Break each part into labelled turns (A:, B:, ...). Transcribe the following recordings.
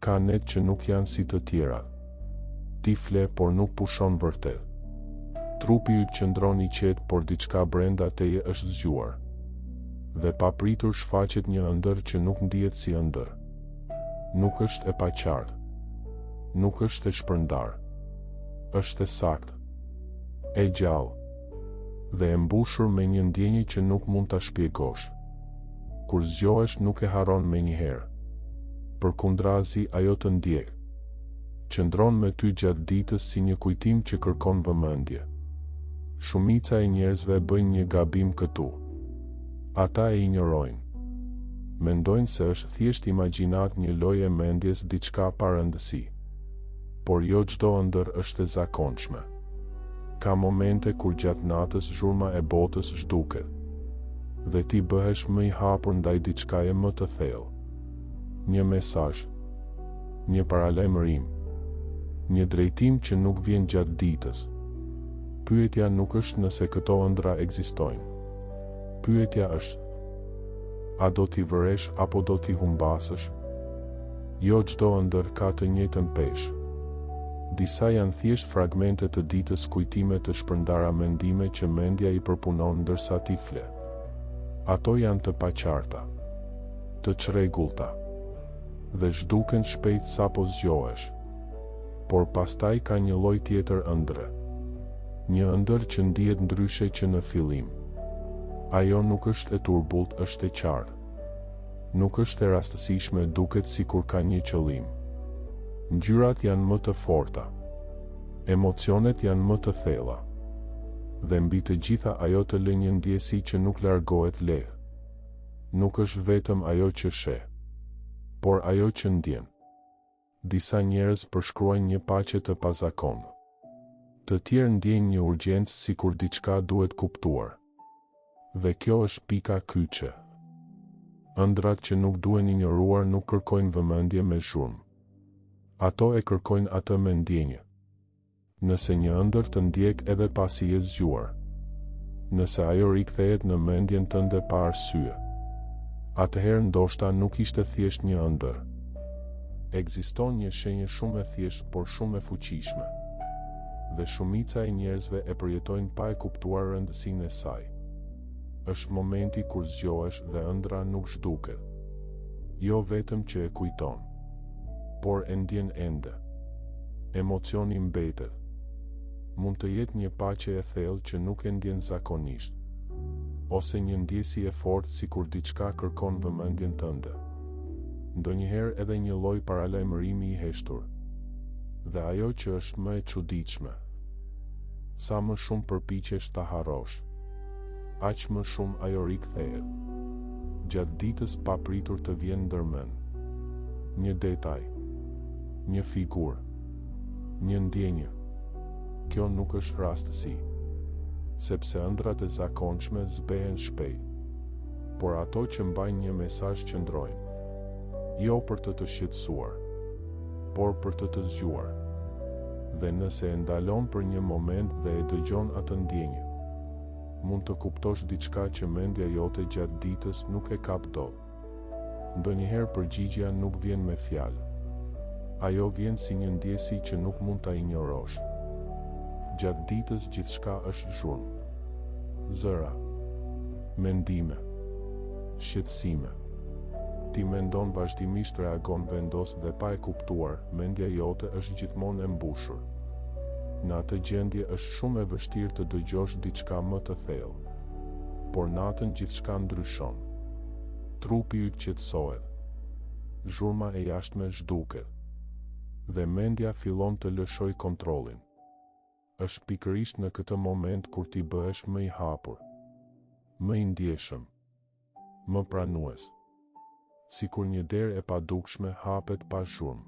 A: ka net që nuk janë si të tjera. Ti fle, por nuk pushon vërtet. Trupi yt qëndron i qetë, por diçka brenda teje është zgjuar. Dhe papritur shfaqet një ëndër që nuk ndihet si ëndër. Nuk është e paqartë. Nuk është e shpërndar. Është e saktë. E gjallë. Dhe e mbushur me një ndjenjë që nuk mund ta shpjegosh. Kur zgjohesh nuk e harron menjëherë. Përkundrazi ajo të ndjek. Qëndron me ty gjatë ditës si një kujtim që kërkon vëmendje. Shumica e njerëzve bëjnë një gabim këtu. Ata e injorojnë. Mendojnë se është thjesht imagjinat, një lojë e mendjes, diçka pa rëndësi. Por jo çdo ëndër është e zakonshme. Ka momente kur gjatë natës zhurma e botës zhduket. Dhe ti bëhesh më i hapur ndaj diçkaje më të thellë. Një mesazh, një paralajmërim, një drejtim që nuk vjen gjatë ditës. Pyetja nuk është nëse këto ëndra ekzistojnë. Pyetja është: a do t'i vëresh apo do t'i humbasësh? Jo çdo ëndër ka të njëjtën peshë. Disa janë thjesht fragmente të ditës, kujtime të shpërndara, mendime që mendja i përpunon ndërsa ti fle. Ato janë të paqarta, të çrregullta, dhe zhduken shpejt sapo zgjohesh. Por pastaj ka një lloj tjetër ëndre. Një ëndër që ndihet ndryshe që në fillim. Ajo nuk është e turbullt, është e qartë. Nuk është e rastësishme, duket sikur ka një qëllim. Ngjyrat janë më të forta. Emocionet janë më të thella. Dhe mbi të gjitha ajo të lë një ndjesi që nuk largohet lehtë. Nuk është vetëm ajo që sheh, por ajo që ndjen. Disa njerëz përshkruajnë një paqe të pazakontë. Të tjerë ndjejnë një urgjencë, sikur diçka duhet kuptuar. Dhe kjo është pika kyçe. Ëndrat që nuk duhen injoruar nuk kërkojnë vëmendje me zhurmë. Ato e kërkojnë atë me ndjenjë. Nëse një ëndër të ndjek edhe pasi je zgjuar, nëse ajo rikthehet në mendjen tënde pa arsye, atëherë ndoshta nuk ishte thjesht një ëndër. Ekziston një shenjë shumë e thjeshtë, por shumë e fuqishme. Dhe shumica e njerëzve e përjetojnë pa e kuptuar rëndësinë e saj. Është momenti kur zgjohesh dhe ëndra nuk zhduket. Jo vetëm që e kujton, por e ndjen ende. Emocioni mbetet. Mund të jetë një paqe e thellë që nuk e ndjen zakonisht, ose një ndjesi e fortë sikur diçka kërkon vëmendjen tënde. Ndonjëherë edhe një lloj paralajmërimi i heshtur. Dhe ajo që është më e çuditshme, sa më shumë përpiqesh ta harrosh, aq më shumë ajo rikthehet. Gjatë ditës papritur të vjen ndërmend. Një detaj, një figurë, një ndjenjë. Kjo nuk është rastësi, sepse ëndrat e zakonshme zbehen shpejt, por ato që mbajnë një mesazh qëndrojnë, jo për të shqetësuar, por për të zgjuar. Dhe nëse e ndalon për një moment dhe e dëgjon atë ndjenjë, mund të kuptosh diçka që mendja jote gjatë ditës nuk e kap dot. Ndonjëherë përgjigjja nuk vjen me fjalë. Ajo vjen si një ndjesi që nuk mund ta injorosh. Gjatë ditës gjithçka është zhurmë. Zëra, mendime, shqetësime. Ti mendon vazhdimisht, reagon vendos dhe pa e kuptuar, mendja jote është gjithmonë e mbushur. Në atë gjendje është shumë e vështirë të dëgjosh diçka më të thellë. Por natën gjithçka ndryshon. Trupi yt qetësohet. Zhurma e jashtme zhduket. Dhe mendja fillon të lëshoj kontrollin. Është pikërisht në këtë moment kur ti bëhesh më i hapur, më i ndjeshëm, më pranues. Sikur një derë e padukshme hapet pa zhurmë.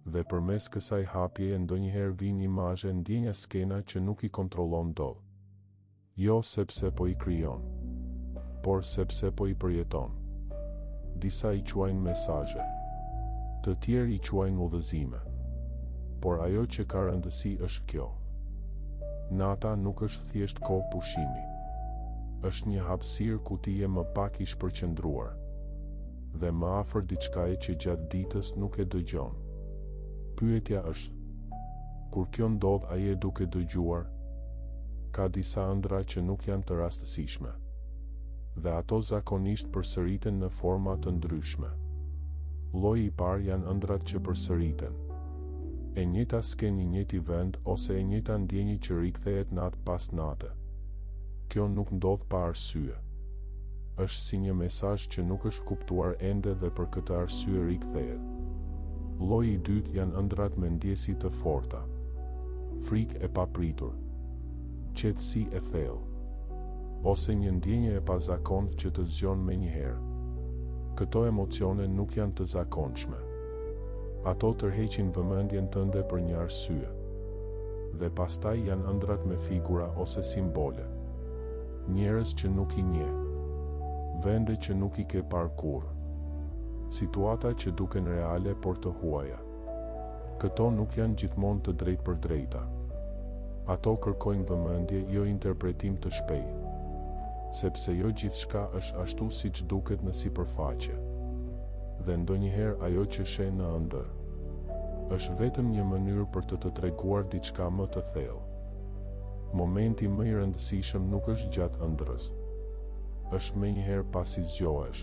A: Dhe përmes kësaj hapjeje ndonjëherë vijnë imazhe, ndjenja, skena që nuk i kontrollon dot. Jo sepse po i krijon, por sepse po i përjeton. Disa i quajnë mesazhe, të tjerë i quajnë udhëzime. Por ajo që ka rëndësi është kjo. Nata nuk është thjesht kohë pushimi. Është një hapësirë ku ti je më pak i shpërqendruar. dhe më afër diçkaje që gjatë ditës nuk e dëgjon. Pyetja është, kur kjo ndodh a je duke dëgjuar? Ka disa ëndra që nuk janë të rastësishme, dhe ato zakonisht përsëriten në forma të ndryshme. Lloji i parë janë ëndrat që përsëriten. E njëjta skenë, i njëjti vend ose e njëjta ndjenjë që rikthehet natë pas nate. Kjo nuk ndodh pa arsye. Është si një mesazh që nuk është kuptuar ende dhe për këtë arsye rikthehet. Lloji i dytë janë ëndrat me ndjesi të forta. Frikë e papritur, qetësi e thellë, ose një ndjenjë e pazakontë që të zgjon menjëherë. Këto emocione nuk janë të zakonshme. Ato tërheqin vëmendjen tënde për një arsye. Dhe pastaj janë ëndrat me figura ose simbole. Njerëz që nuk i njeh, vende që nuk i ke parë kurrë, situata që duken reale por të huaja. Këto nuk janë gjithmonë të drejtë për drejta. Ato kërkojnë vëmendje, jo interpretim të shpejtë, sepse jo gjithçka është ashtu siç duket në sipërfaqe. Dhe ndonjëherë ajo që sheh në ëndër është vetëm një mënyrë për të treguar diçka më të thellë. Momenti më i rëndësishëm nuk është gjatë ëndrrës, është menjëherë pasi zgjohesh,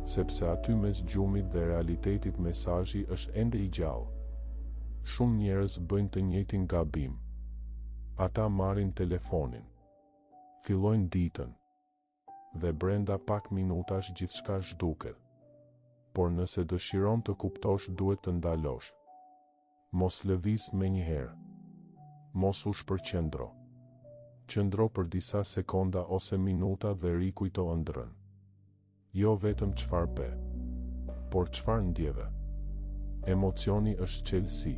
A: sepse aty mes gjumit dhe realitetit mesazhi është ende i gjallë. Shumë njerëz bëjnë të njëjtin gabim. Ata marrin telefonin, fillojnë ditën, dhe brenda pak minutash gjithçka zhduket. Por nëse dëshiron të kuptosh, duhet të ndalosh. Mos lëviz menjëherë. Mos u shpërqendro. Qëndro për disa sekonda ose minuta dhe rikujto ëndrrën. Jo vetëm çfarë be, por çfarë ndjeve. Emocioni është qelësi.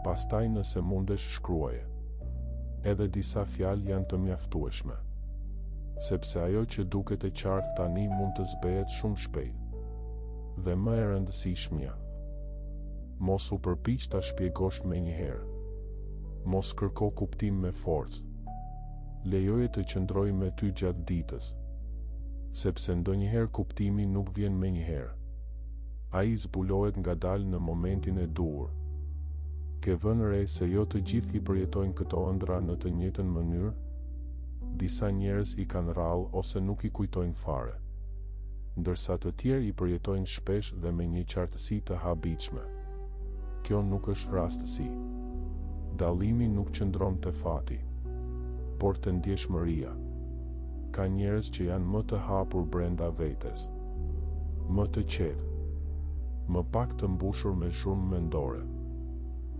A: Pastaj nëse mundesh shkruaje. Edhe disa fjalë janë të mjaftueshme, sepse ajo që duket e qartë tani mund të zbehet shumë shpejt. Dhe më e rëndësishmja, mos u përpiq ta shpjegosh menjëherë. Mos kërko kuptim me forcë. Lejoje të qëndrojë me ty gjatë ditës, sepse ndonjëherë kuptimi nuk vjen menjëherë. Ai zbulohet ngadalë në momentin e duhur. Ke vënë re se jo të gjithë i përjetojnë këto ëndra në të njëjtën mënyrë? Disa njerëz i kanë rrallë ose nuk i kujtojnë fare, ndërsa të tjerë i përjetojnë shpesh dhe me një qartësi të habitshme. Kjo nuk është rastësi. Dallimi nuk qëndron te fati, por te ndjeshmëria. Ka njerëz që janë më të hapur brenda vetes, më të qetë, më pak të mbushur me zhurmë mendore.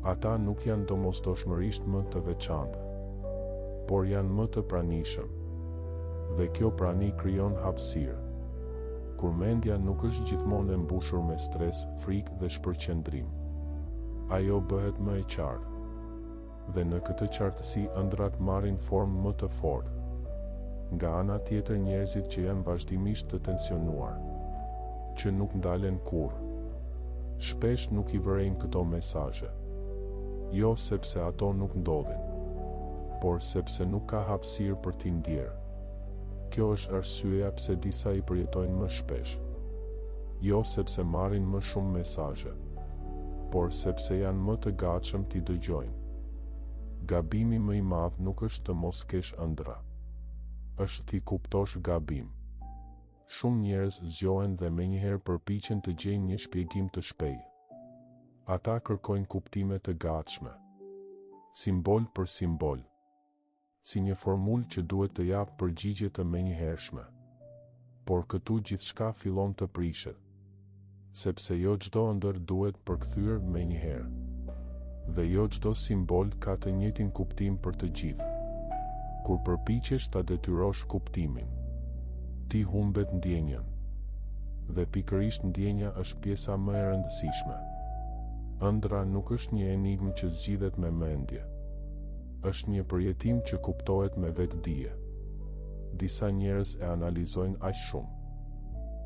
A: Ata nuk janë domosdoshmërisht më të veçantë, por janë më të pranishëm. Dhe kjo prani krijon hapësirë. Kur mendja nuk është gjithmonë e mbushur me stres, frikë dhe shpërqendrim, ajo bëhet më e qartë. Dhe në këtë qartësi ëndrat marrin formë më të fortë. Nga ana tjetër, njerëzit që janë vazhdimisht të tensionuar, që nuk ndalen kurrë, shpesh nuk i vërejnë këto mesazhe. Jo sepse ato nuk ndodhin, por sepse nuk ka hapësirë për t'i ndjerë. Kjo është arsyeja pse disa i përjetojnë më shpesh. Jo sepse marrin më shumë mesazhe, por sepse janë më të gatshëm t'i dëgjojnë. Gabimi më i madh nuk është të mos kesh ëndra, është t'i kuptosh gabim. Shumë njerëz zgjohen dhe menjëherë përpiqen të gjejnë një shpjegim të shpejtë. Ata kërkojnë kuptime të gatshme, simbol për simbol, si një formulë që duhet të japë përgjigje të menjëhershme. Por këtu gjithçka fillon të prishet, sepse jo çdo ëndër duhet përkthyer menjëherë, dhe jo çdo simbol ka të njëjtin kuptim për të gjithë. Kur përpiqesh ta detyrosh kuptimin, ti humbet ndjenjën, dhe pikërisht ndjenja është pjesa më e rëndësishme. Ëndra nuk është një enigmë që zgjidhet me mendje. Është një përjetim që kuptohet me vetdije. Disa njerëz e analizojnë aq shumë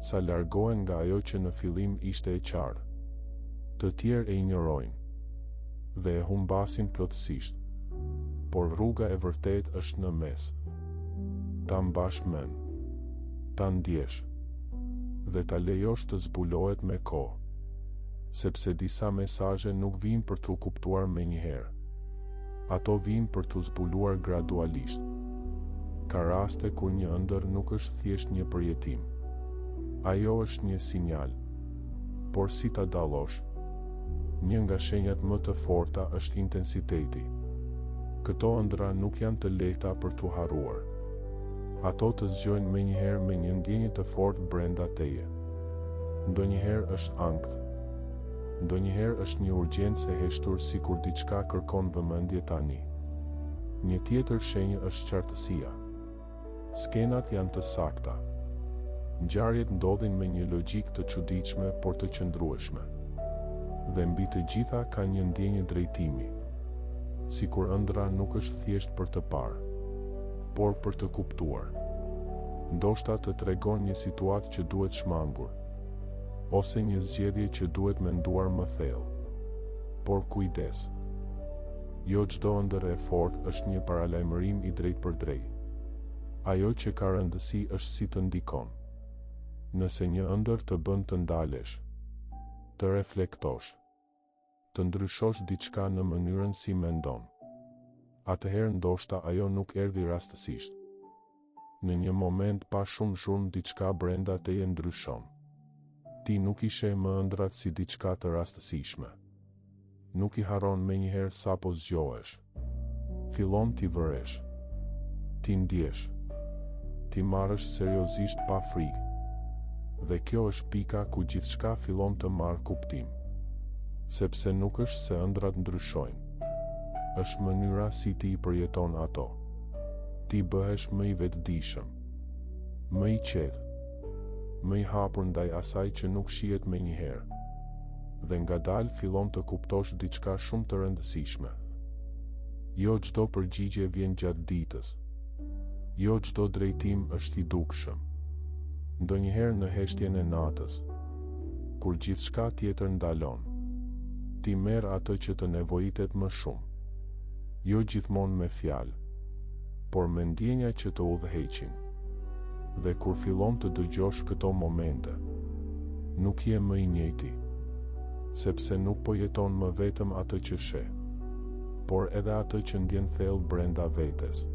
A: sa largohen nga ajo që në fillim ishte e qartë. Të tjerë e injorojnë dhe e humbasin plotësisht. Por rruga e vërtet është në mes. Ta mbash mend, ta ndjesh dhe ta lejosh të zbulohet me kohë, sepse disa mesazhe nuk vijnë për t'u kuptuar menjëherë. Ato vijnë për t'u zbuluar gradualisht. Ka raste kur një ëndër nuk është thjesht një përjetim. Ajo është një sinjal. Por si ta dallosh? Një nga shenjat më të forta është intensiteti. Këto ëndra nuk janë të lehta për t'u harruar. Ato të zgjojnë menjëherë me një ndjenjë të fortë brenda teje. Ndonjëherë është ankth. Ndonjëherë është një urgjencë e heshtur sikur diçka kërkon vëmendje tani. Një tjetër shenjë është qartësia. Skenat janë të sakta. Ngjarjet ndodhin me një logjik të çuditshme por të qëndrueshme. Dhe mbi të gjitha ka një ndjenjë drejtimi. Sikur ëndra nuk është thjesht për të parë, por për të kuptuar. Ndoshta të tregon një situatë që duhet shmangur, ose një zgjedhje që duhet menduar më thellë. Por kujdes. Jo çdo ëndër e fortë është një paralajmërim i drejtë për drejtë. Ajo që ka rëndësi është si të ndikon. Nëse një ëndër të bën të ndalesh, të reflektosh, të ndryshosh diçka në mënyrën si mendon, atëherë ndoshta ajo nuk erdhi rastësisht. Në një moment pa shumë zhurmë diçka brenda teje ndryshon. Ti nuk i sheh më ëndrat si diçka të rastësishme. Nuk i harron menjëherë sapo zgjohesh. Fillon t'i vëresh. Ti ndjesh. Ti marrësh seriozisht pa frikë. Dhe kjo është pika ku gjithçka fillon të marrë kuptim. Sepse nuk është se ëndrat ndryshojnë. Është mënyra si ti i përjeton ato. Ti bëhesh më i vetëdijshëm, më i qetë, më i hapur ndaj asaj që nuk shihet menjëherë. Dhe ngadalë fillon të kuptosh diçka shumë të rëndësishme. Jo çdo përgjigje vjen gjatë ditës. Jo çdo drejtim është i dukshëm. Ndonjëherë në heshtjen e natës, kur gjithçka tjetër ndalon, ti merr atë që të nevojitet më shumë. Jo gjithmonë me fjalë, por me ndjenja që të udhëheqin. Dhe kur fillon të dëgjosh këto momente, nuk je më i njëjti, sepse nuk po jeton më vetëm atë që sheh, por edhe atë që ndjen thellë brenda vetes.